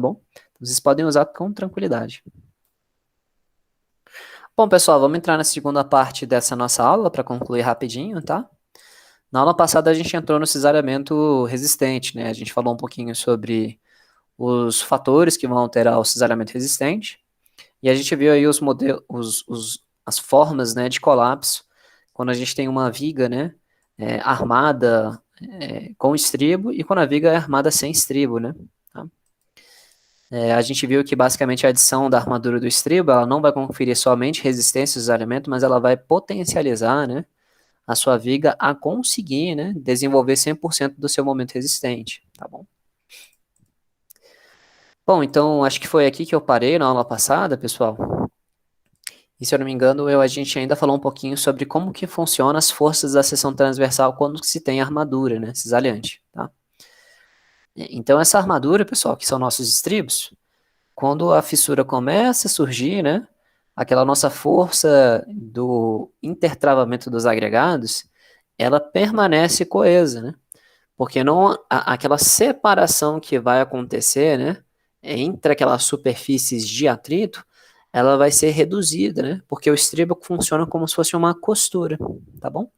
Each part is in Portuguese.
Bom? Vocês podem usar com tranquilidade. Bom, pessoal, vamos entrar na segunda parte dessa nossa aula para concluir rapidinho, tá? Na aula passada a gente entrou no cesariamento resistente, né? A gente falou um pouquinho sobre os fatores que vão alterar o cesariamento resistente e a gente viu aí os modelos, as formas, né, de colapso quando a gente tem uma viga, né, armada com estribo e quando a viga é armada sem estribo, né? Tá? A gente viu que basicamente a adição da armadura do estribo, ela não vai conferir somente resistência ao cesariamento, mas ela vai potencializar, né, a sua viga a conseguir, né, desenvolver 100% do seu momento resistente, tá bom? Bom, então acho que foi aqui que eu parei na aula passada, pessoal. E se eu não me engano, a gente ainda falou um pouquinho sobre como que funciona as forças da seção transversal quando se tem armadura, né, cisalhante, tá? Então essa armadura, pessoal, que são nossos estribos, quando a fissura começa a surgir, né, aquela nossa força do intertravamento dos agregados, ela permanece coesa, né? Porque não aquela separação que vai acontecer, né, entre aquelas superfícies de atrito, ela vai ser reduzida, né? Porque o estribo funciona como se fosse uma costura, tá bom?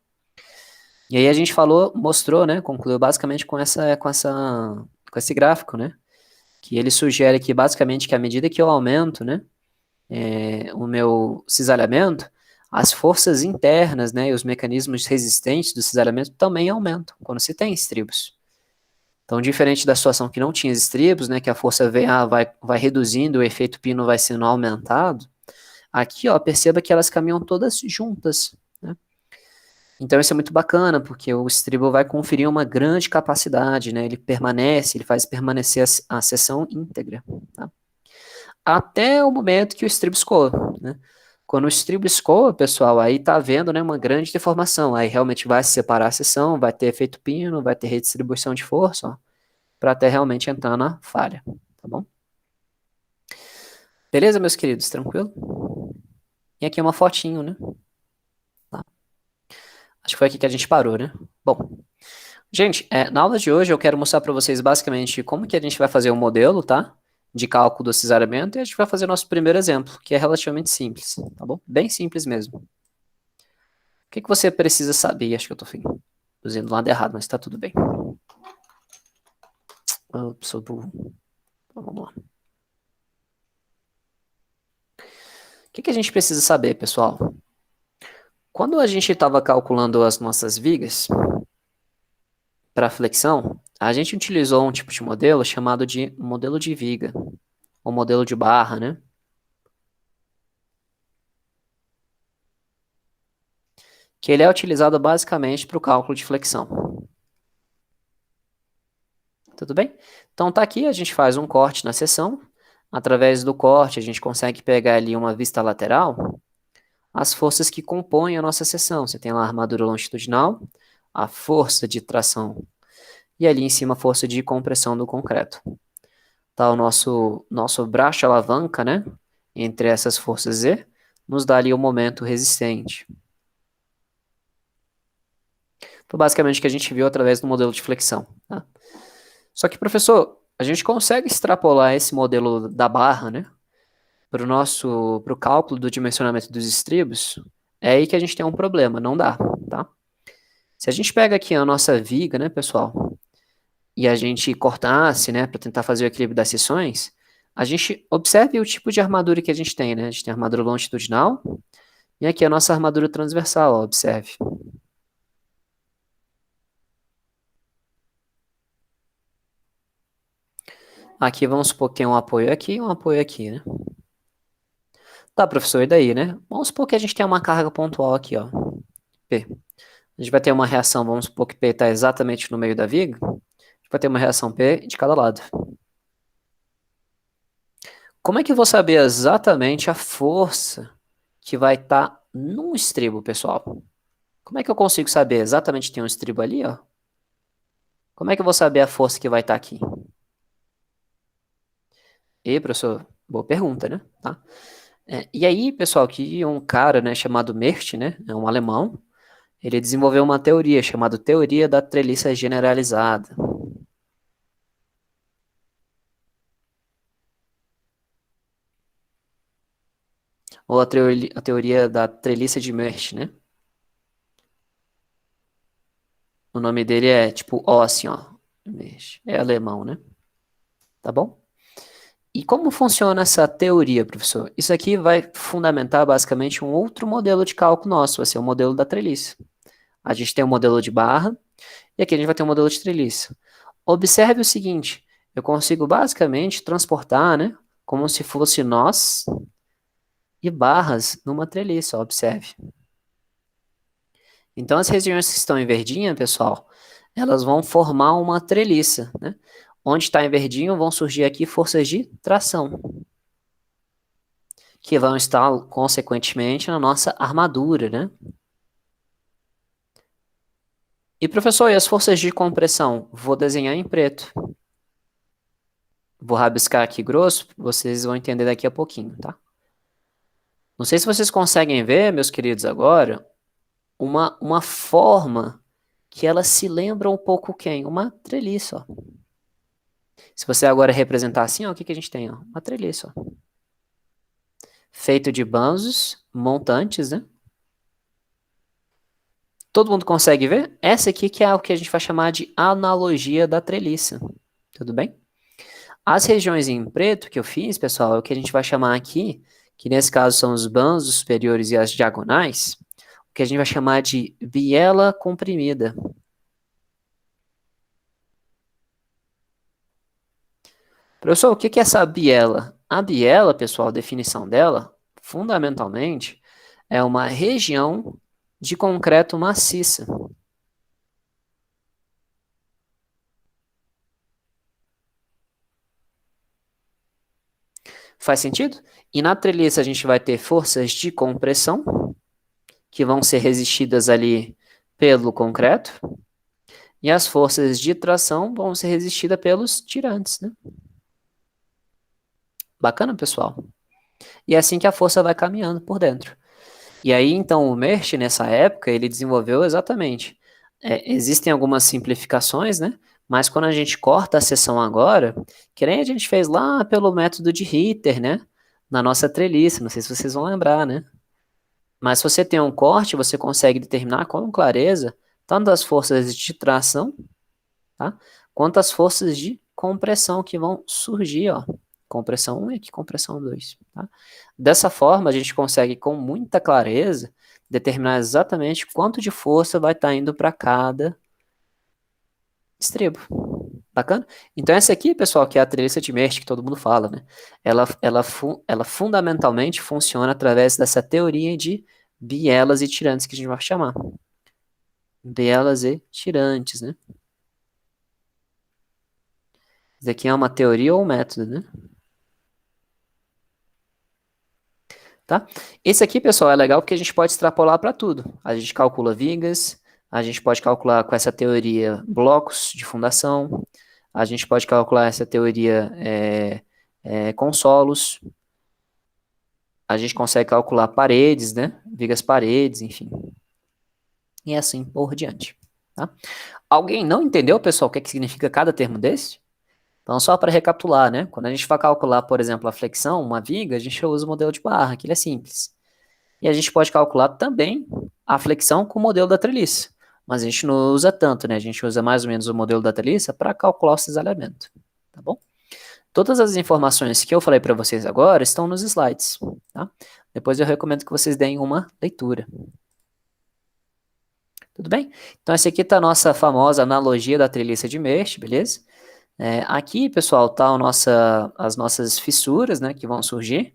E aí a gente falou, mostrou, né, concluiu basicamente com esse gráfico, né? Que ele sugere que basicamente que à medida que eu aumento, né, o meu cisalhamento, as forças internas, né, e os mecanismos resistentes do cisalhamento também aumentam quando se tem estribos. Então, diferente da situação que não tinha estribos, né, que a força vai reduzindo, o efeito pino vai sendo aumentado, aqui, ó, perceba que elas caminham todas juntas, né? Então isso é muito bacana, porque o estribo vai conferir uma grande capacidade, né? Ele permanece, ele faz permanecer a seção íntegra, tá? Até o momento que o estribo escoa, né? Quando o estribo escoa, pessoal, aí tá havendo, né, uma grande deformação. Aí realmente vai se separar a seção, vai ter efeito pino, vai ter redistribuição de força, ó, para até realmente entrar na falha, tá bom? Beleza, meus queridos? Tranquilo? E aqui é uma fotinho, né? Tá. Acho que foi aqui que a gente parou, né? Bom, gente, na aula de hoje eu quero mostrar para vocês basicamente como que a gente vai fazer o modelo, tá? De cálculo do cesariamento e a gente vai fazer nosso primeiro exemplo, que é relativamente simples, tá bom? Bem simples mesmo. O que que você precisa saber? Acho que eu tô fazendo do lado errado, mas tá tudo bem. Sou burro. Então, vamos lá. O que que a gente precisa saber, pessoal? Quando a gente estava calculando as nossas vigas para flexão, a gente utilizou um tipo de modelo chamado de modelo de viga, ou modelo de barra, né? Que ele é utilizado basicamente para o cálculo de flexão. Tudo bem? Então tá aqui, a gente faz um corte na seção. Através do corte, a gente consegue pegar ali uma vista lateral, as forças que compõem a nossa seção. Você tem lá a armadura longitudinal, a força de tração e ali em cima a força de compressão do concreto. Tá o nosso braço alavanca, né? Entre essas forças Z, nos dá ali o momento resistente. Foi basicamente o que a gente viu através do modelo de flexão. Tá? Só que, professor, a gente consegue extrapolar esse modelo da barra, né? Para o cálculo do dimensionamento dos estribos, é aí que a gente tem um problema, não dá, tá? Se a gente pega aqui a nossa viga, né, pessoal, e a gente cortasse, né, para tentar fazer o equilíbrio das seções, a gente observe o tipo de armadura que a gente tem, né? A gente tem a armadura longitudinal e aqui a nossa armadura transversal, ó, observe. Aqui vamos supor que tem um apoio aqui e um apoio aqui, né? Tá, professor, e daí, né? Vamos supor que a gente tem uma carga pontual aqui, ó, P. A gente vai ter uma reação, vamos supor que P está exatamente no meio da viga, a gente vai ter uma reação P de cada lado. Como é que eu vou saber exatamente a força que vai estar num estribo, pessoal? Como é que eu consigo saber exatamente que tem um estribo ali, ó? Como é que eu vou saber a força que vai estar aqui? E, professor, boa pergunta, né? Tá? E aí, pessoal, que um cara, né, chamado Merdt, né, é um alemão, ele desenvolveu uma teoria chamada teoria da treliça generalizada. ou a teoria da treliça de Mersch, né? O nome dele é tipo O, assim, ó. Mersch. É alemão, né? Tá bom? E como funciona essa teoria, professor? Isso aqui vai fundamentar basicamente um outro modelo de cálculo nosso, vai ser o modelo da treliça. A gente tem o modelo de barra, e aqui a gente vai ter o modelo de treliça. Observe o seguinte, eu consigo basicamente transportar, né, como se fosse nós e barras numa treliça, observe. Então, as regiões que estão em verdinha, pessoal, elas vão formar uma treliça, né? Onde está em verdinho, vão surgir aqui forças de tração, que vão estar, consequentemente, na nossa armadura, né? E, professor, e as forças de compressão? Vou desenhar em preto. Vou rabiscar aqui grosso, vocês vão entender daqui a pouquinho, tá? Não sei se vocês conseguem ver, meus queridos, agora, uma forma que ela se lembra um pouco quem? Uma treliça, ó. Se você agora representar assim, ó, o que que a gente tem? Ó? Uma treliça, ó. Feito de banzos montantes, né? Todo mundo consegue ver? Essa aqui que é o que a gente vai chamar de analogia da treliça. Tudo bem? As regiões em preto que eu fiz, pessoal, é o que a gente vai chamar aqui, que nesse caso são os bandos superiores e as diagonais, o que a gente vai chamar de biela comprimida. Professor, o que é essa biela? A biela, pessoal, a definição dela, fundamentalmente, é uma região de concreto maciça. Faz sentido? E na treliça a gente vai ter forças de compressão, que vão ser resistidas ali pelo concreto, e as forças de tração vão ser resistidas pelos tirantes, né? Bacana, pessoal? E é assim que a força vai caminhando por dentro. E aí, então, o Mersch, nessa época, ele desenvolveu exatamente. Existem algumas simplificações, né? Mas quando a gente corta a seção agora, que nem a gente fez lá pelo método de Ritter, né? Na nossa treliça, não sei se vocês vão lembrar, né? Mas se você tem um corte, você consegue determinar com clareza tanto as forças de tração, tá? Quanto as forças de compressão que vão surgir, ó. Compressão 1 e aqui compressão 2, tá? Dessa forma, a gente consegue com muita clareza determinar exatamente quanto de força vai estar indo para cada estribo. Bacana? Então essa aqui, pessoal, que é a treliça de Mersch que todo mundo fala, né? Ela fundamentalmente funciona através dessa teoria de bielas e tirantes que a gente vai chamar. Bielas e tirantes, né? Isso aqui é uma teoria ou um método, né? Tá? Esse aqui, pessoal, é legal porque a gente pode extrapolar para tudo. A gente calcula vigas, a gente pode calcular com essa teoria blocos de fundação, a gente pode calcular essa teoria consolos, a gente consegue calcular paredes, né? Vigas paredes, enfim. E assim por diante. Tá? Alguém não entendeu, pessoal, o que significa cada termo desse? Então, só para recapitular, né? Quando a gente vai calcular, por exemplo, a flexão, uma viga, a gente usa o modelo de barra, que ele é simples. E a gente pode calcular também a flexão com o modelo da treliça. Mas a gente não usa tanto, né? A gente usa mais ou menos o modelo da treliça para calcular o cisalhamento. Tá bom? Todas as informações que eu falei para vocês agora estão nos slides. Tá? Depois eu recomendo que vocês deem uma leitura. Tudo bem? Então, essa aqui está a nossa famosa analogia da treliça de Mersch, beleza? Aqui, pessoal, tá as nossas fissuras, né, que vão surgir.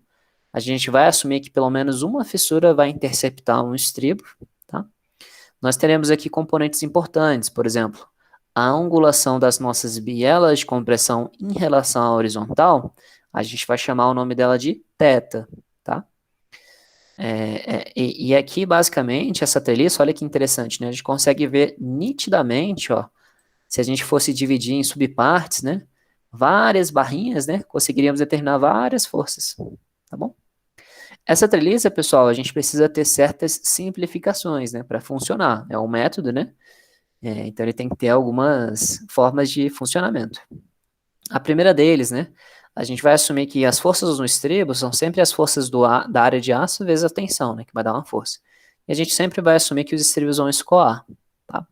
A gente vai assumir que pelo menos uma fissura vai interceptar um estribo, tá? Nós teremos aqui componentes importantes, por exemplo, a angulação das nossas bielas de compressão em relação à horizontal, a gente vai chamar o nome dela de θ, tá? E aqui, basicamente, essa treliça, olha que interessante, né? A gente consegue ver nitidamente, ó, se a gente fosse dividir em subpartes, né? Várias barrinhas, né? Conseguiríamos determinar várias forças, tá bom? Essa treliça, pessoal, a gente precisa ter certas simplificações, né? Para funcionar. É um método, né? Então ele tem que ter algumas formas de funcionamento. A primeira deles, né? a gente vai assumir que as forças no estribo são sempre as forças da área de aço vezes a tensão, né, que vai dar uma força. E a gente sempre vai assumir que os estribos vão escoar, tá?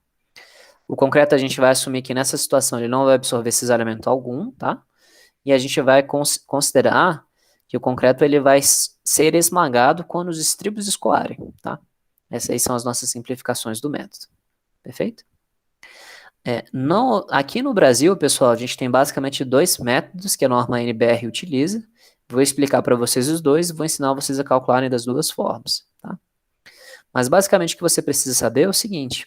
O concreto a gente vai assumir que nessa situação ele não vai absorver cisalhamento algum, tá? E a gente vai considerar que o concreto ele vai ser esmagado quando os estribos escoarem, tá? Essas aí são as nossas simplificações do método. Perfeito? Aqui no Brasil, pessoal, a gente tem basicamente dois métodos que a norma NBR utiliza. Vou explicar para vocês os dois e vou ensinar vocês a calcularem das duas formas, tá? Mas basicamente o que você precisa saber é o seguinte.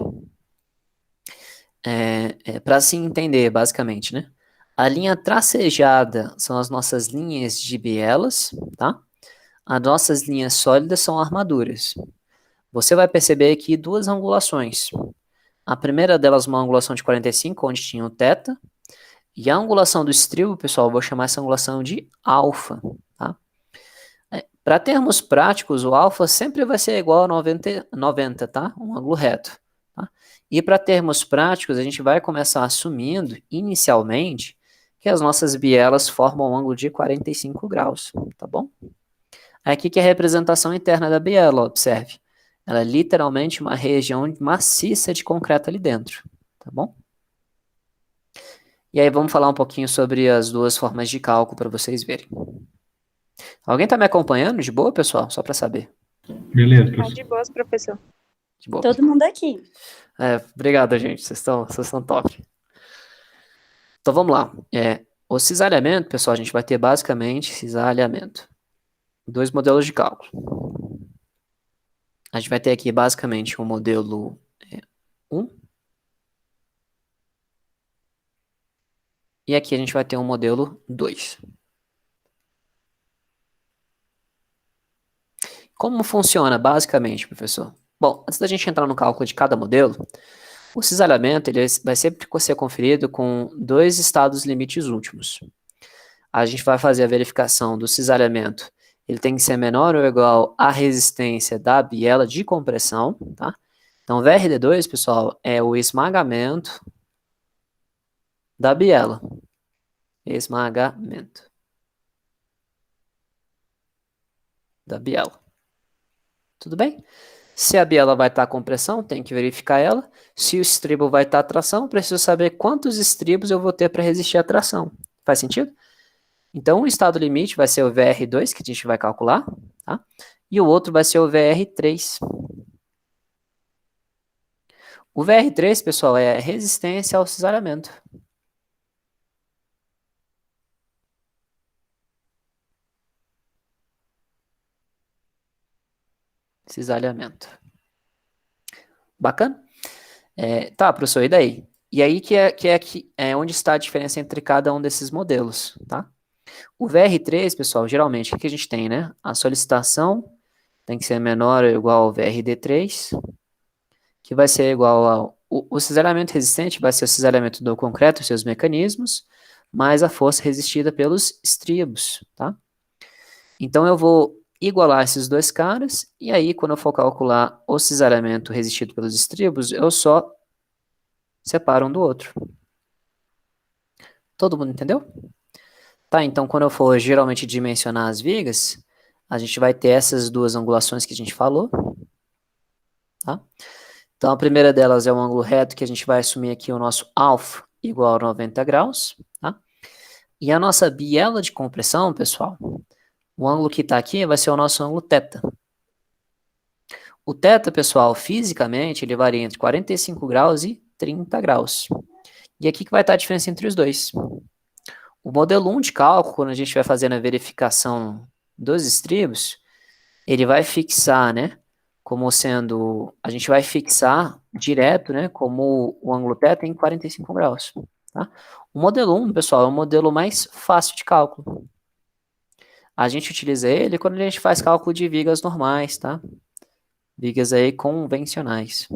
Para se entender, basicamente, né? A linha tracejada são as nossas linhas de bielas, tá? As nossas linhas sólidas são armaduras. Você vai perceber aqui duas angulações. A primeira delas uma angulação de 45, onde tinha o θ. E a angulação do estribo, pessoal, eu vou chamar essa angulação de alfa, tá? Para termos práticos, o alfa sempre vai ser igual a 90, tá? Um ângulo reto. Tá? E para termos práticos, a gente vai começar assumindo, inicialmente, que as nossas bielas formam um ângulo de 45 graus, tá bom? Aqui que é a representação interna da biela, observe. Ela é literalmente uma região maciça de concreto ali dentro, tá bom? E aí vamos falar um pouquinho sobre as duas formas de cálculo para vocês verem. Alguém está me acompanhando de boa, pessoal? Só para saber. Beleza, Tá professor. de boas, professor. De boa. Todo mundo aqui. Obrigado, gente. Vocês estão top. Então vamos lá. O cisalhamento, pessoal, a gente vai ter basicamente cisalhamento. Dois modelos de cálculo. A gente vai ter aqui basicamente o modelo 1. E aqui a gente vai ter um modelo 2. Como funciona basicamente, professor? Bom, antes da gente entrar no cálculo de cada modelo, o cisalhamento ele vai sempre ser conferido com dois estados limites últimos. A gente vai fazer a verificação do cisalhamento. Ele tem que ser menor ou igual à resistência da biela de compressão, tá? Então, VRD2, pessoal, é o esmagamento da biela. Esmagamento da biela. Tudo bem? Se a biela vai estar com pressão, tem que verificar ela. Se o estribo vai estar tração, preciso saber quantos estribos eu vou ter para resistir à tração. Faz sentido? Então, o estado limite vai ser o VR2, que a gente vai calcular, tá? E o outro vai ser o VR3. O VR3, pessoal, é a resistência ao cisalhamento. Cisalhamento. Bacana? Tá, professor, e daí? E aí que é onde está a diferença entre cada um desses modelos, tá? O VR3, pessoal, geralmente, o que a gente tem, né? A solicitação tem que ser menor ou igual ao VRD3, que vai ser igual ao... O cisalhamento resistente vai ser o cisalhamento do concreto e seus mecanismos, mais a força resistida pelos estribos, tá? Então, eu vou igualar esses dois caras, e aí, quando eu for calcular o cisalhamento resistido pelos estribos, eu só separo um do outro. Todo mundo entendeu? Tá, então quando eu for geralmente dimensionar as vigas, a gente vai ter essas duas angulações que a gente falou, tá? Então a primeira delas é o ângulo reto, que a gente vai assumir aqui o nosso alfa igual a 90 graus, tá? E a nossa biela de compressão, pessoal, o ângulo que está aqui vai ser o nosso ângulo θ. O θ, pessoal, fisicamente, ele varia entre 45 graus e 30 graus. E aqui que vai estar a diferença entre os dois. O modelo 1 de cálculo, quando a gente vai fazendo a verificação dos estribos, ele vai fixar, né, como sendo, a gente vai fixar direto, né, como o ângulo θ em 45 graus, tá? O modelo 1, pessoal, é o modelo mais fácil de cálculo. A gente utiliza ele quando a gente faz cálculo de vigas normais, tá? Vigas aí convencionais.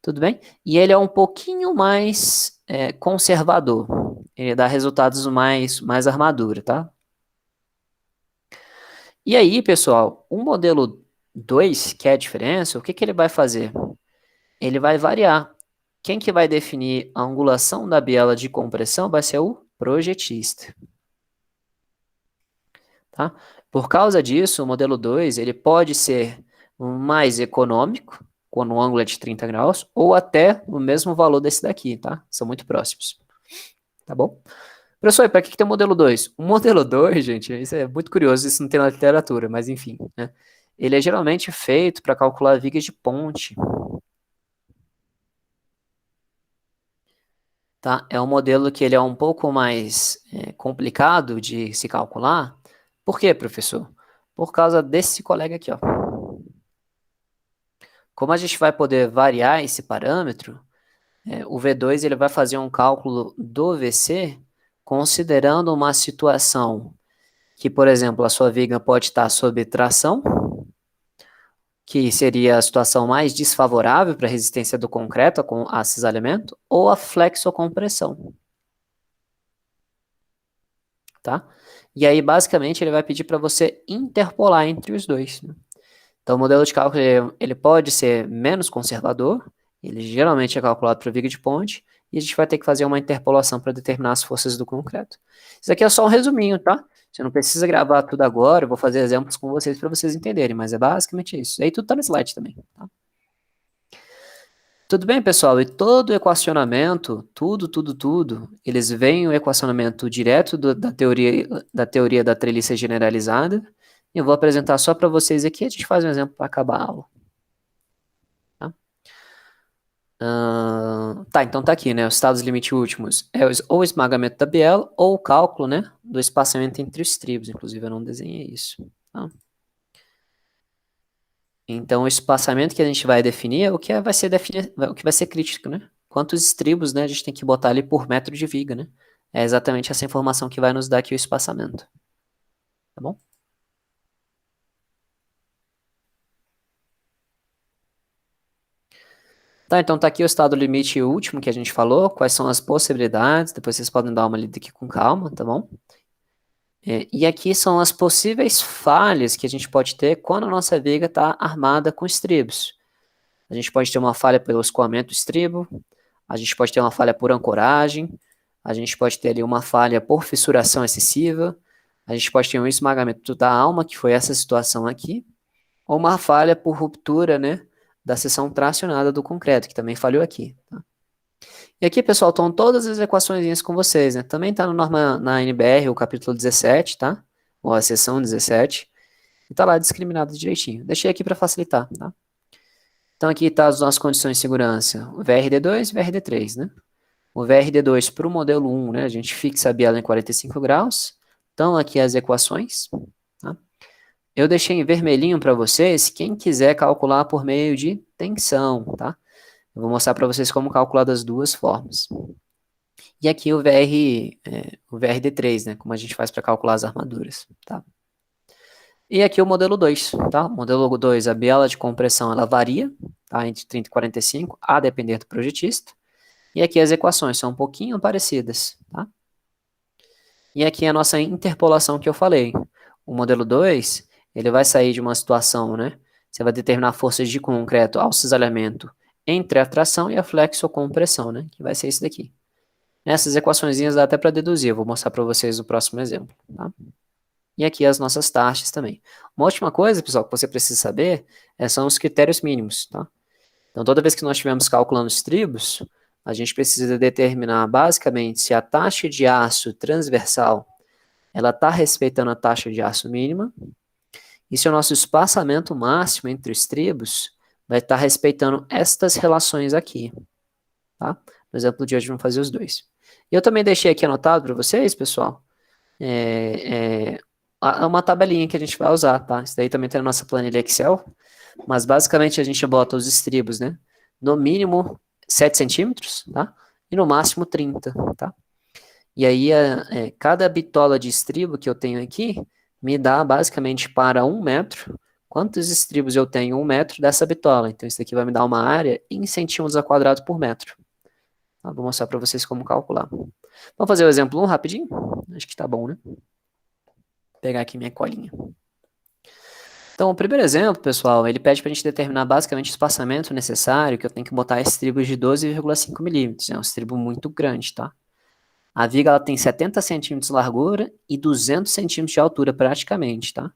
Tudo bem? E ele é um pouquinho mais conservador. Ele dá resultados mais armadura, tá? E aí, pessoal, o modelo 2, que é a diferença, o que ele vai fazer? Ele vai variar. Quem que vai definir a angulação da biela de compressão vai ser o projetista. tá? Por causa disso, o modelo 2 ele pode ser mais econômico, quando o ângulo é de 30 graus, ou até o mesmo valor desse daqui, tá? São muito próximos, tá bom? Professor, para que tem o modelo 2? O modelo 2, gente, isso é muito curioso, isso não tem na literatura, mas enfim, né? Ele é geralmente feito para calcular vigas de ponte, tá? É um modelo que ele é um pouco mais complicado de se calcular. Por quê, professor? Por causa desse colega aqui, ó. Como a gente vai poder variar esse parâmetro, o V2 ele vai fazer um cálculo do VC considerando uma situação que, por exemplo, a sua viga pode estar sob tração, que seria a situação mais desfavorável para a resistência do concreto a cisalhamento, ou a flexocompressão, tá? E aí, basicamente, ele vai pedir para você interpolar entre os dois, né? Então, o modelo de cálculo ele pode ser menos conservador, ele geralmente é calculado para viga de ponte, e a gente vai ter que fazer uma interpolação para determinar as forças do concreto. Isso aqui é só um resuminho, tá? Você não precisa gravar tudo agora, eu vou fazer exemplos com vocês para vocês entenderem, mas é basicamente isso. E aí tudo tá no slide também, tá? Tudo bem, pessoal? E todo o equacionamento, tudo, eles veem o equacionamento direto da teoria da treliça generalizada. E eu vou apresentar só para vocês aqui, a gente faz um exemplo para acabar a aula. Tá? Tá, então tá aqui, né? Os estados limite últimos é ou o esmagamento da biela ou o cálculo, né, do espaçamento entre os tribos. Inclusive, eu não desenhei isso. Tá? Então, o espaçamento que a gente vai definir é o que o que vai ser crítico, né? Quantos estribos, né, a gente tem que botar ali por metro de viga, né? É exatamente essa informação que vai nos dar aqui o espaçamento. Tá bom? Tá, então tá aqui o estado limite último que a gente falou, quais são as possibilidades, depois vocês podem dar uma lida aqui com calma, tá bom? E aqui são as possíveis falhas que a gente pode ter quando a nossa viga está armada com estribos. A gente pode ter uma falha pelo escoamento do estribo, a gente pode ter uma falha por ancoragem, a gente pode ter ali uma falha por fissuração excessiva, a gente pode ter um esmagamento da alma, que foi essa situação aqui, ou uma falha por ruptura, né, da seção tracionada do concreto, que também falhou aqui. Tá? E aqui, pessoal, estão todas as equações com vocês, né? Também está na NBR, o capítulo 17, tá? Ou a seção 17. E tá lá discriminado direitinho. Deixei aqui para facilitar, tá? Então aqui tá as nossas condições de segurança. O VRD2 e VRD3, né? O VRD2 para o modelo 1, né? A gente fixa a biela em 45 graus. Então aqui as equações, tá? Eu deixei em vermelhinho para vocês, quem quiser calcular por meio de tensão, tá? Eu vou mostrar para vocês como calcular das duas formas. E aqui o VRD3, né? Como a gente faz para calcular as armaduras, tá? E aqui o modelo 2, tá? O modelo 2, a biela de compressão, ela varia, tá? Entre 30 e 45, a depender do projetista. E aqui as equações são um pouquinho parecidas, tá? E aqui a nossa interpolação que eu falei. O modelo 2, ele vai sair de uma situação, né? Você vai determinar forças de concreto ao cisalhamento entre a tração e a flexocompressão, né? Que vai ser esse daqui. Essas equaçõezinhas dá até para deduzir, eu vou mostrar para vocês no próximo exemplo, tá? E aqui as nossas taxas também. Uma última coisa, pessoal, que você precisa saber são os critérios mínimos, tá? Então, toda vez que nós estivermos calculando os tribos, a gente precisa determinar basicamente se a taxa de aço transversal ela está respeitando a taxa de aço mínima e se o nosso espaçamento máximo entre os tribos vai estar respeitando estas relações aqui, tá? No exemplo de hoje, vamos fazer os dois. E eu também deixei aqui anotado para vocês, pessoal, uma tabelinha que a gente vai usar, tá? Isso daí também tem na nossa planilha Excel, mas basicamente a gente bota os estribos, né? No mínimo 7 centímetros, tá? E no máximo 30, tá? E aí, cada bitola de estribo que eu tenho aqui me dá basicamente para 1 metro. Quantos estribos eu tenho? 1 metro dessa bitola. Então, isso aqui vai me dar uma área em centímetros a quadrado por metro. Tá? Vou mostrar para vocês como calcular. Vamos fazer o exemplo 1 rapidinho? Acho que tá bom, né? Vou pegar aqui minha colinha. Então, o primeiro exemplo, pessoal, ele pede para a gente determinar basicamente o espaçamento necessário, que eu tenho que botar estribos de 12,5 milímetros. É um estribo muito grande, tá? A viga ela tem 70 centímetros de largura e 200 centímetros de altura praticamente, tá?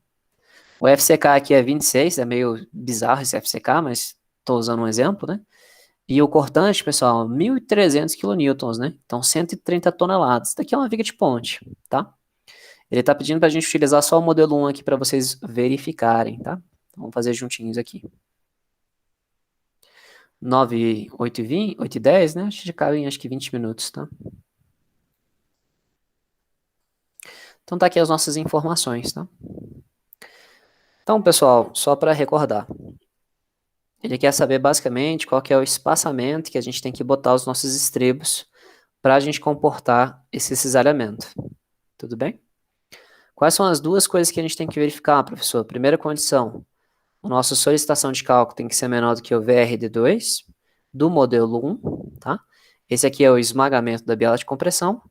O FCK aqui é 26, é meio bizarro esse FCK, mas estou usando um exemplo, né? E o cortante, pessoal, 1.300 kN, né? Então 130 toneladas. Isso daqui é uma viga de ponte, tá? Ele está pedindo para a gente utilizar só o modelo 1 aqui para vocês verificarem, tá? Vamos fazer juntinhos aqui. 9, 8 e 20, 8 e 10, né? Acho que cabe em acho que 20 minutos, tá? Então tá aqui as nossas informações, tá? Então, pessoal, só para recordar, ele quer saber basicamente qual que é o espaçamento que a gente tem que botar os nossos estribos para a gente comportar esse cisalhamento. Tudo bem? Quais são as duas coisas que a gente tem que verificar, professor? Primeira condição, a nossa solicitação de cálculo tem que ser menor do que o VRD2 do modelo 1, tá? Esse aqui é o esmagamento da biela de compressão.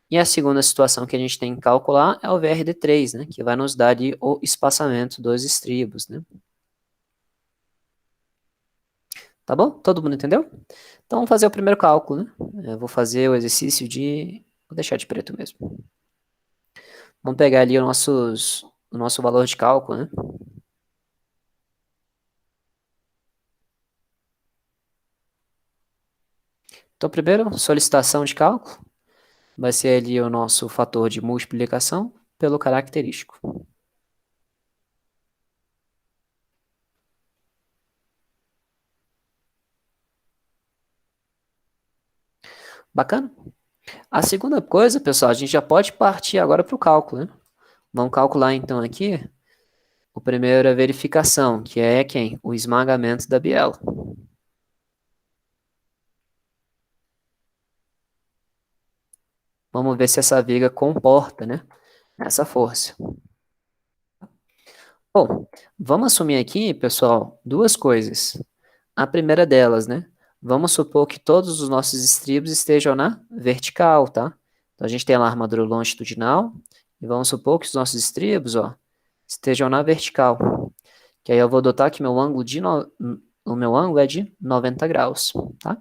E a segunda situação que a gente tem que calcular é o VRD3, né? Que vai nos dar ali o espaçamento dos estribos, né? Tá bom? Todo mundo entendeu? Então, vamos fazer o primeiro cálculo, né? Eu vou fazer o exercício de... Vou deixar de preto mesmo. Vamos pegar ali o nosso valor de cálculo, né? Então, primeiro, solicitação de cálculo. Vai ser ali o nosso fator de multiplicação pelo característico. Bacana? A segunda coisa, pessoal, a gente já pode partir agora para o cálculo, né? Vamos calcular então aqui. O primeiro é a verificação, que é quem? O esmagamento da biela. Vamos ver se essa viga comporta, né? Essa força. Bom, vamos assumir aqui, pessoal, duas coisas. A primeira delas, né? Vamos supor que todos os nossos estribos estejam na vertical, tá? Então a gente tem lá a armadura longitudinal e vamos supor que os nossos estribos, ó, estejam na vertical. Que aí eu vou adotar que o meu ângulo é de 90 graus, tá?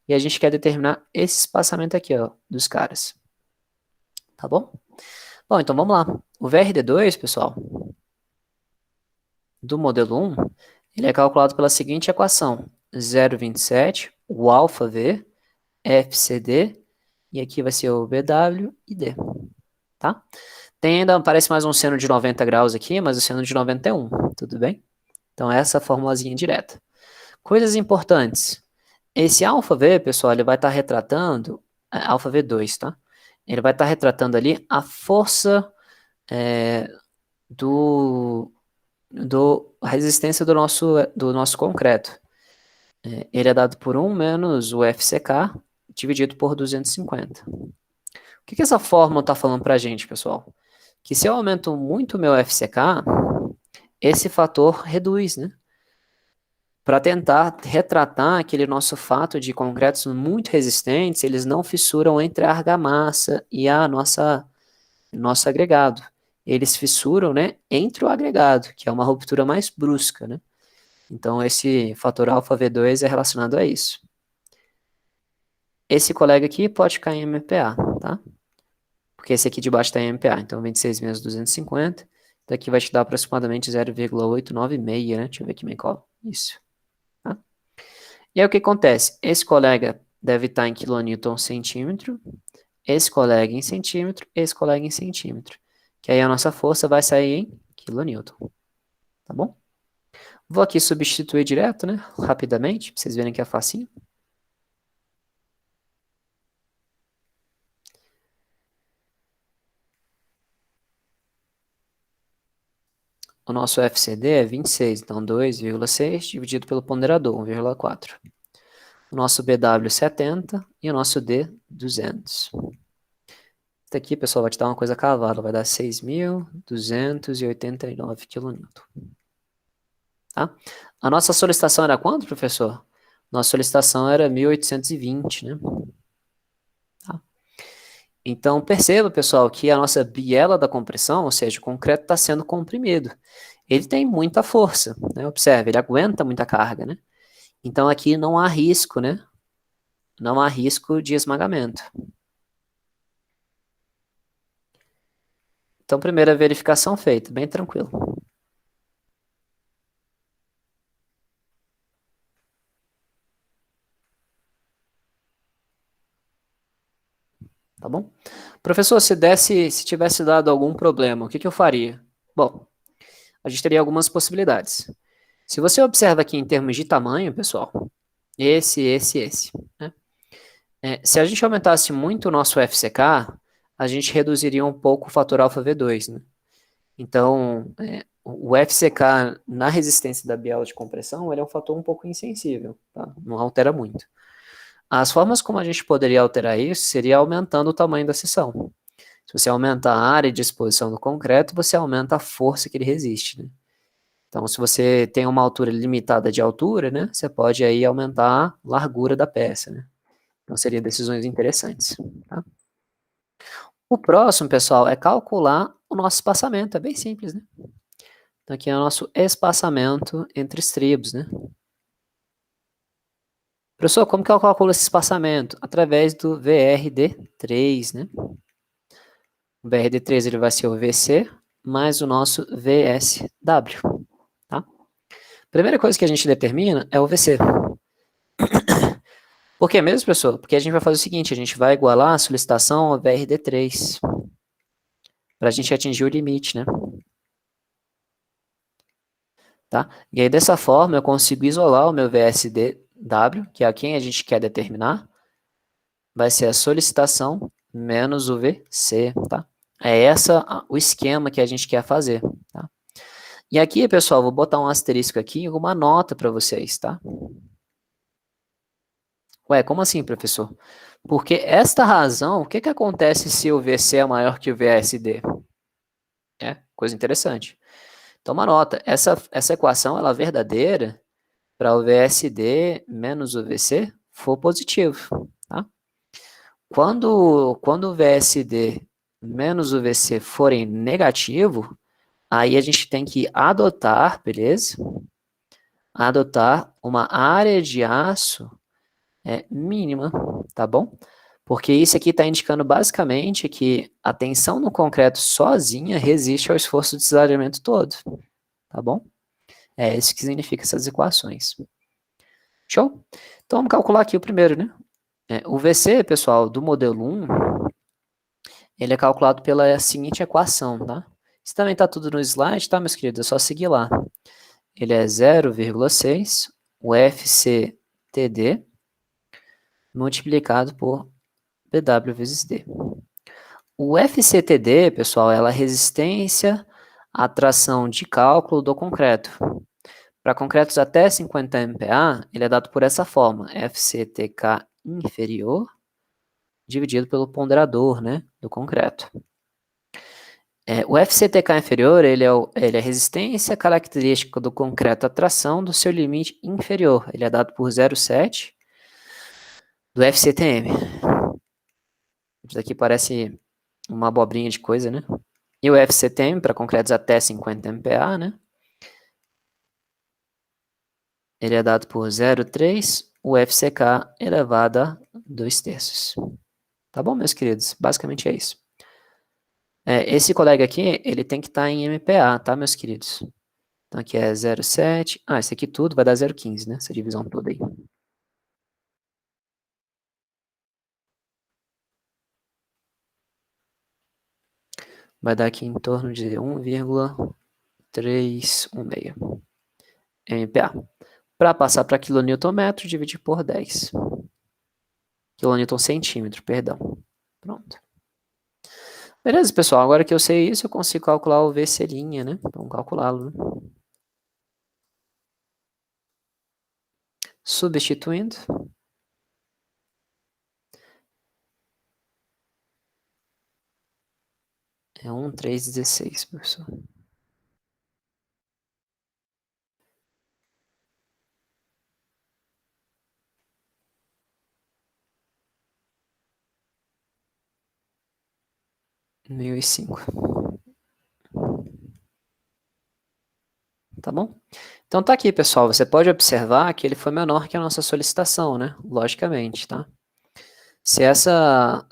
E a gente quer determinar esse espaçamento aqui, ó, dos caras. Tá bom? Bom, então vamos lá. O VRD2, pessoal, do modelo 1, ele é calculado pela seguinte equação: 0,27, o alfa V, FCD, e aqui vai ser o BW e D, tá? Tem ainda, parece mais um seno de 90 graus aqui, mas o seno de 91, tudo bem? Então essa é a formulazinha direta. Coisas importantes. Esse alfa V, pessoal, ele vai estar retratando, alfa V2, tá? Ele vai estar retratando ali a força do, a resistência do nosso concreto. Ele é dado por 1 menos o FCK dividido por 250. O que essa fórmula está falando para a gente, pessoal? Que se eu aumento muito o meu FCK, esse fator reduz, né? Para tentar retratar aquele nosso fato de concretos muito resistentes, eles não fissuram entre a argamassa e a nosso agregado. Eles fissuram, né, entre o agregado, que é uma ruptura mais brusca, né? Então, esse fator alfa V2 é relacionado a isso. Esse colega aqui pode ficar em MPa, tá? Porque esse aqui de baixo está em MPa. Então, 26 menos 250. Daqui vai te dar aproximadamente 0,896, né? Deixa eu ver aqui, Mecola. Isso. Tá? E aí, o que acontece? Esse colega deve estar em quilonewton centímetro. Esse colega em centímetro. Esse colega em centímetro. Que aí a nossa força vai sair em quilonewton. Tá bom? Vou aqui substituir direto, né? Rapidamente, para vocês verem que é facinho. O nosso FCD é 26, então 2,6 dividido pelo ponderador, 1,4. O nosso BW 70 e o nosso D 200. Isso aqui, pessoal, vai te dar uma coisa cavada, vai dar 6.289 kN. Tá? A nossa solicitação era quanto, professor? Nossa solicitação era 1.820, né? Tá? Então, perceba, pessoal, que a nossa biela da compressão, ou seja, o concreto está sendo comprimido. Ele tem muita força, né? Observe, ele aguenta muita carga, né? Então, aqui não há risco, né? Não há risco de esmagamento. Então, primeira verificação feita, bem tranquilo. Tá bom? Professor, se tivesse dado algum problema, o que eu faria? Bom, a gente teria algumas possibilidades. Se você observa aqui em termos de tamanho, pessoal, esse, né? Se a gente aumentasse muito o nosso FCK, a gente reduziria um pouco o fator alfa V2, né? Então, o FCK na resistência da biela de compressão, ele é um fator um pouco insensível, tá? Não altera muito. As formas como a gente poderia alterar isso seria aumentando o tamanho da seção. Se você aumenta a área de exposição do concreto, você aumenta a força que ele resiste, né? Então, se você tem uma altura limitada de altura, né, você pode aí aumentar a largura da peça, né? Então, seriam decisões interessantes, tá? O próximo, pessoal, é calcular o nosso espaçamento. É bem simples, né? Então, aqui é o nosso espaçamento entre estribos, né? Professor, como que eu calculo esse espaçamento? Através do VRD3, né? O VRD3 ele vai ser o VC mais o nosso VSW, tá? Primeira coisa que a gente determina é o VC. Por que mesmo, professor? Porque a gente vai fazer o seguinte, a gente vai igualar a solicitação ao VRD3 para a gente atingir o limite, né? Tá? E aí, dessa forma, eu consigo isolar o meu VSW, que é quem a gente quer determinar, vai ser a solicitação menos o VC, tá? É essa o esquema que a gente quer fazer, tá? E aqui, pessoal, vou botar um asterisco aqui e uma nota para vocês, tá? Ué, como assim, professor? Porque esta razão, o que acontece se o VC é maior que o VSD? Coisa interessante. Então, uma nota, essa equação ela é verdadeira para o VSD menos o VC for positivo, tá? Quando o VSD menos o VC forem negativo, aí a gente tem que adotar, beleza? Adotar uma área de aço mínima, tá bom? Porque isso aqui está indicando basicamente que a tensão no concreto sozinha resiste ao esforço de deslizamento todo, tá bom? É isso que significa essas equações. Show? Então vamos calcular aqui o primeiro, né? O VC, pessoal, do modelo 1, ele é calculado pela seguinte equação, tá? Isso também está tudo no slide, tá, meus queridos? É só seguir lá. Ele é 0,6 o FCTD multiplicado por BW vezes D. O FCTD, pessoal, é a resistência à tração de cálculo do concreto. Para concretos até 50 MPa, ele é dado por essa forma, FCTK inferior dividido pelo ponderador, né, do concreto. O FCTK inferior, ele é a resistência característica do concreto à tração do seu limite inferior. Ele é dado por 0,7 do FCTM. Isso aqui parece uma abobrinha de coisa, né? E o FCTM, para concretos até 50 MPa, né? Ele é dado por 0,3, o FCK elevado a 2/3. Tá bom, meus queridos? Basicamente é isso. Esse colega aqui, ele tem que estar em MPa, tá, meus queridos? Então aqui é 0,7. Esse aqui tudo vai dar 0,15, né? Essa divisão toda aí. Vai dar aqui em torno de 1,316 MPa. Para passar para quilonewton-metro, dividir por 10. Quilonewton-centímetro, perdão. Pronto. Beleza, pessoal. Agora que eu sei isso, eu consigo calcular o VC', né? Vamos calculá-lo, né? Substituindo. É 1,316, professor. Mil e cinco. Tá bom? Então tá aqui, pessoal. Você pode observar que ele foi menor que a nossa solicitação, né? Logicamente, tá? Se essa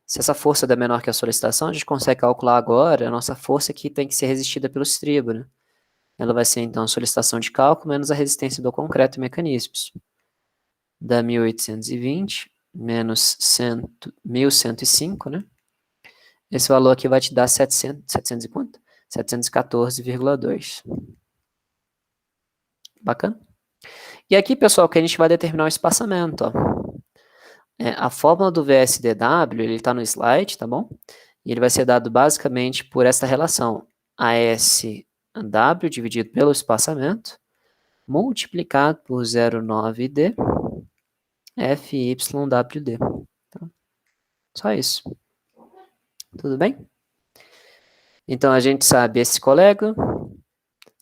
Se essa força é menor que a solicitação, a gente consegue calcular agora a nossa força que tem que ser resistida pelo estribo, né? Ela vai ser, então, a solicitação de cálculo menos a resistência do concreto e mecanismos. Dá 1.820 menos 1.105, né? Esse valor aqui vai te dar 700 e quanto? 714,2. Bacana? E aqui, pessoal, que a gente vai determinar o espaçamento, ó. A fórmula do VSDW, ele está no slide, tá bom? E ele vai ser dado basicamente por esta relação. ASW dividido pelo espaçamento, multiplicado por 0,9D, FYWD. Tá? Só isso. Tudo bem? Então, a gente sabe esse colega,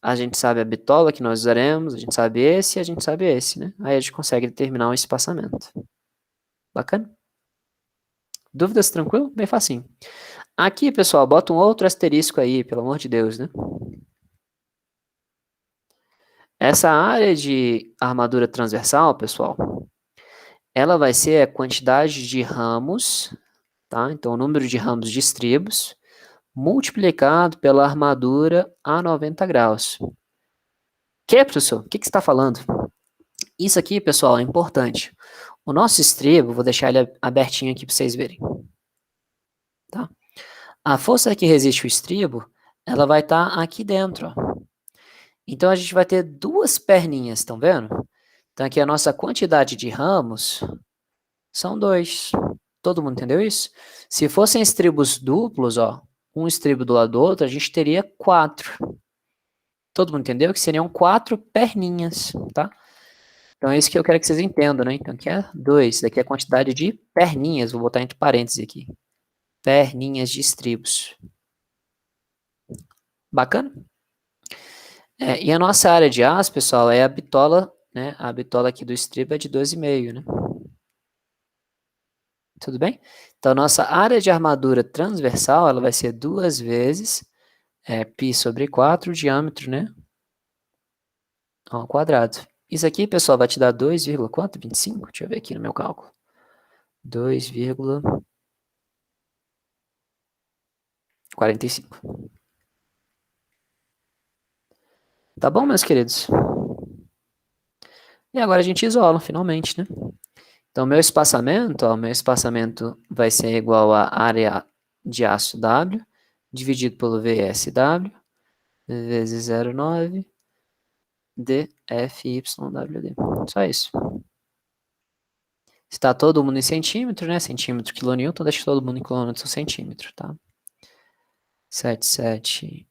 a gente sabe a bitola que nós usaremos, a gente sabe esse e a gente sabe esse, né? Aí a gente consegue determinar um espaçamento. Bacana? Dúvidas tranquilo? Bem facinho. Aqui, pessoal, bota um outro asterisco aí, pelo amor de Deus, né? Essa área de armadura transversal, pessoal, ela vai ser a quantidade de ramos, tá? Então, o número de ramos de estribos, multiplicado pela armadura a 90 graus. Que, professor? O que você está falando? Isso aqui, pessoal, é importante. O nosso estribo, vou deixar ele abertinho aqui para vocês verem. Tá? A força que resiste o estribo, ela vai estar aqui dentro, ó. Então, a gente vai ter duas perninhas, estão vendo? Então, aqui a nossa quantidade de ramos são 2. Todo mundo entendeu isso? Se fossem estribos duplos, ó, um estribo do lado do outro, a gente teria 4. Todo mundo entendeu? Que seriam 4 perninhas, tá? Então, é isso que eu quero que vocês entendam, né? Então, aqui é 2. Daqui é a quantidade de perninhas. Vou botar entre parênteses aqui. Perninhas de estribos. Bacana? E a nossa área de aço, pessoal, é a bitola, né? A bitola aqui do estribo é de 12,5, né? Tudo bem? Então, a nossa área de armadura transversal, ela vai ser 2 vezes π sobre 4, o diâmetro, né? Ao quadrado. Isso aqui, pessoal, vai te dar 2, quanto? 25? Deixa eu ver aqui no meu cálculo. 2,45. Tá bom, meus queridos? E agora a gente isola, finalmente, né? Então, meu espaçamento vai ser igual a área de aço W, dividido pelo VSW, vezes 0,9, dFYWD. Só isso. Está todo mundo em centímetro, né? Centímetro, quilonewton, deixa todo mundo em quilômetro, centímetro, tá? 77.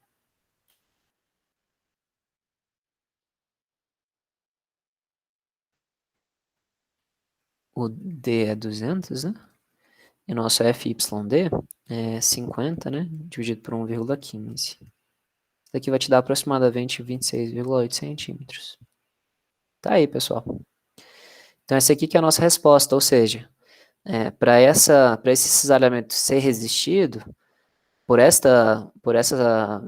O D é 200, né? E nosso FYD é 50, né? Dividido por 1,15. Isso daqui vai te dar aproximadamente 26,8 centímetros. Tá aí, pessoal. Então, essa aqui que é a nossa resposta, ou seja, para esse cisalhamento ser resistido, por essa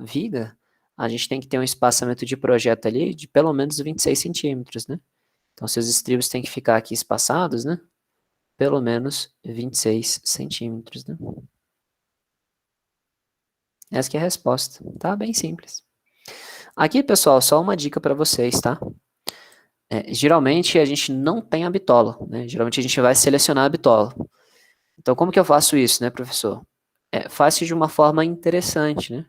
viga, a gente tem que ter um espaçamento de projeto ali de pelo menos 26 centímetros, né? Então, seus estribos têm que ficar aqui espaçados, né? Pelo menos 26 centímetros, né? Essa que é a resposta, tá? Bem simples. Aqui, pessoal, só uma dica para vocês, tá? Geralmente a gente não tem a bitola, né? Geralmente a gente vai selecionar a bitola. Então, como que eu faço isso, né, professor? Faço de uma forma interessante, né?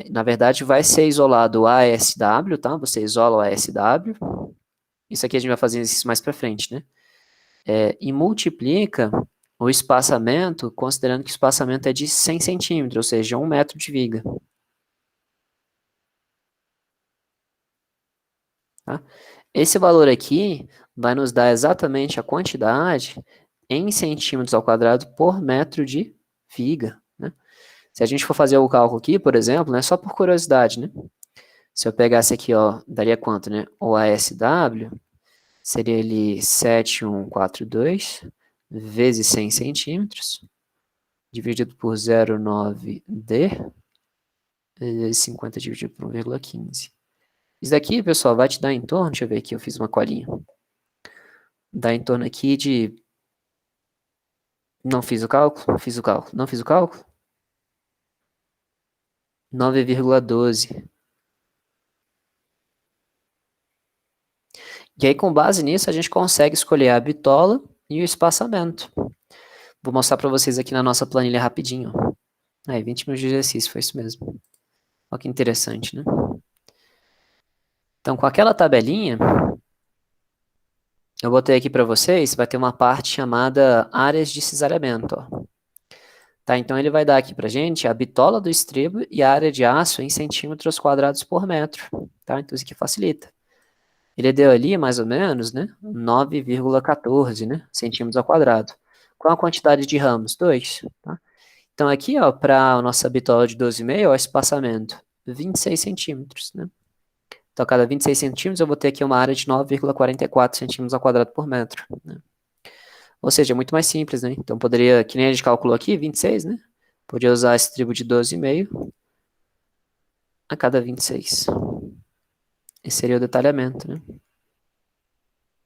Na verdade, vai ser isolado o ASW, tá? Você isola o ASW. Isso aqui a gente vai fazer isso mais para frente, né? E multiplica o espaçamento, considerando que o espaçamento é de 100 centímetros, ou seja, 1 metro de viga. Tá? Esse valor aqui vai nos dar exatamente a quantidade em centímetros ao quadrado por metro de viga, né? Se a gente for fazer o cálculo aqui, por exemplo, né, só por curiosidade, né? Se eu pegasse aqui, ó, daria quanto, né? O ASW seria ali 7,142 vezes 100 centímetros, dividido por 0,9D, vezes 50 dividido por 1,15. Isso daqui, pessoal, vai te dar em torno, deixa eu ver aqui, eu fiz uma colinha. Dá em torno aqui de Não fiz o cálculo? Fiz o cálculo. Não fiz o cálculo? 9,12. E aí, com base nisso, a gente consegue escolher a bitola e o espaçamento. Vou mostrar para vocês aqui na nossa planilha rapidinho. Aí, 20 minutos de exercício, foi isso mesmo. Olha que interessante, né? Então, com aquela tabelinha, eu botei aqui para vocês, vai ter uma parte chamada áreas de cisalhamento, ó. Tá, então ele vai dar aqui para gente a bitola do estribo e a área de aço em centímetros quadrados por metro, tá? Então isso aqui facilita. Ele deu ali mais ou menos, né, 9,14, né, centímetros ao quadrado. Qual a quantidade de ramos? 2, tá? Então aqui, ó, para a nossa bitola de 12,5, ó, o espaçamento, 26 centímetros, né? Então a cada 26 centímetros eu vou ter aqui uma área de 9,44 centímetros ao quadrado por metro, né? Ou seja, é muito mais simples, né? Então poderia, que nem a gente calculou aqui, 26, né? Podia usar esse tribo de 12,5 a cada 26. Esse seria o detalhamento, né?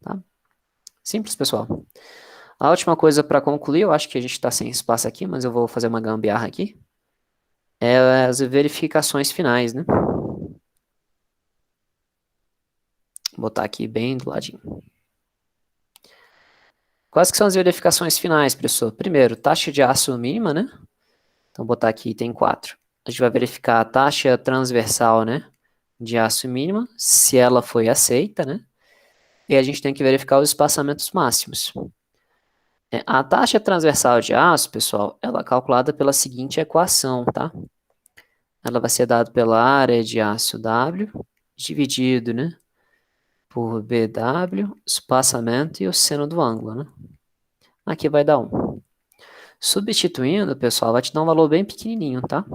Tá? Simples, pessoal. A última coisa para concluir, eu acho que a gente está sem espaço aqui, mas eu vou fazer uma gambiarra aqui, é as verificações finais, né? Vou botar aqui bem do ladinho. Quais que são as verificações finais, professor? Primeiro, taxa de aço mínima, né? Então, botar aqui item 4. A gente vai verificar a taxa transversal, né? De aço mínima, se ela foi aceita, né? E a gente tem que verificar os espaçamentos máximos. A taxa transversal de aço, pessoal, ela é calculada pela seguinte equação, tá? Ela vai ser dada pela área de aço W, dividido, né? Por BW, espaçamento e o seno do ângulo, né? Aqui vai dar 1. Substituindo, pessoal, vai te dar um valor bem pequenininho, tá?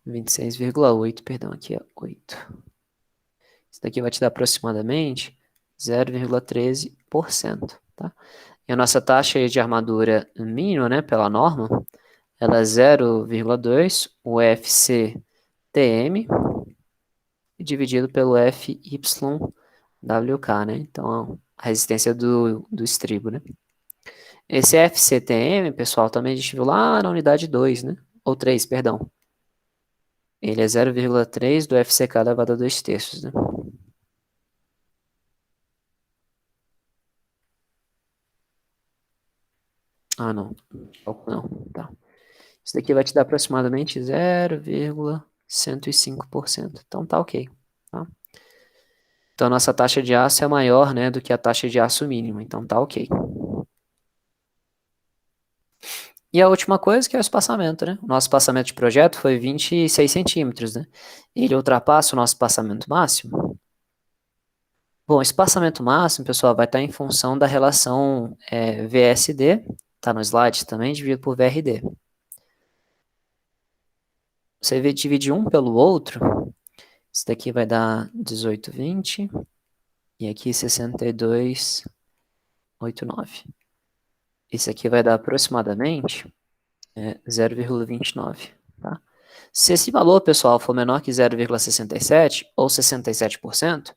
26,8, perdão, aqui é 8. Isso daqui vai te dar aproximadamente 0,13%, tá? E a nossa taxa de armadura mínima, né, pela norma, ela é 0,2 UFCTM dividido pelo FYWK, né? Então, a resistência do estribo, né? Esse FCTM, pessoal, também a gente viu lá na unidade 2, né? Ou 3, perdão. Ele é 0,3 do FCK elevado a 2 terços, né? Ah, não. Não, tá. Isso daqui vai te dar aproximadamente 0,105%. Então tá ok, tá? Então a nossa taxa de aço é maior, né, do que a taxa de aço mínima. Então tá ok. E a última coisa que é o espaçamento, né? O nosso espaçamento de projeto foi 26 centímetros, né? Ele ultrapassa o nosso espaçamento máximo? Bom, o espaçamento máximo, pessoal, vai estar em função da relação VSD, tá no slide também, dividido por VRD. Você divide um pelo outro, isso daqui vai dar 18,20 e aqui 62,89. Isso aqui vai dar aproximadamente 0,29, tá? Se esse valor, pessoal, for menor que 0,67 ou 67%,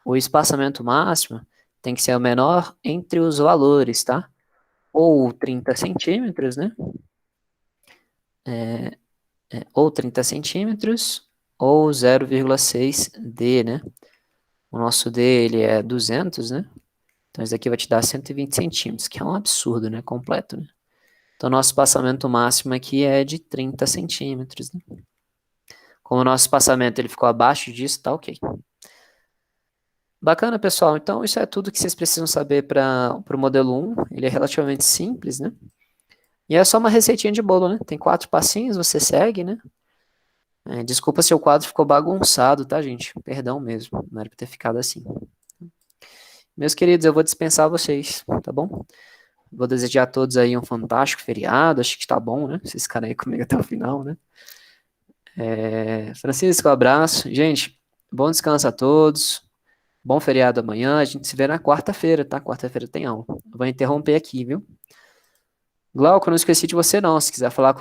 o espaçamento máximo tem que ser o menor entre os valores, tá? Ou 30 centímetros, né? Ou 30 centímetros, ou 0,6 D, né? O nosso D, ele é 200, né? Então, isso aqui vai te dar 120 centímetros, que é um absurdo, né? Completo, né? Então, nosso espaçamento máximo aqui é de 30 centímetros, né? Como o nosso espaçamento ele ficou abaixo disso, tá ok. Bacana, pessoal. Então, isso é tudo que vocês precisam saber para o modelo 1. Ele é relativamente simples, né? E é só uma receitinha de bolo, né? Tem 4 passinhos, você segue, né? Desculpa se o quadro ficou bagunçado, tá, gente? Perdão mesmo, não era para ter ficado assim. Meus queridos, eu vou dispensar vocês, tá bom? Vou desejar a todos aí um fantástico feriado, acho que tá bom, né? Vocês ficarem aí comigo até o final, né? Francisco, abraço. Gente, bom descanso a todos. Bom feriado amanhã. A gente se vê na quarta-feira, tá? Quarta-feira tem aula. Eu vou interromper aqui, viu? Glauco, não esqueci de você não. Se quiser falar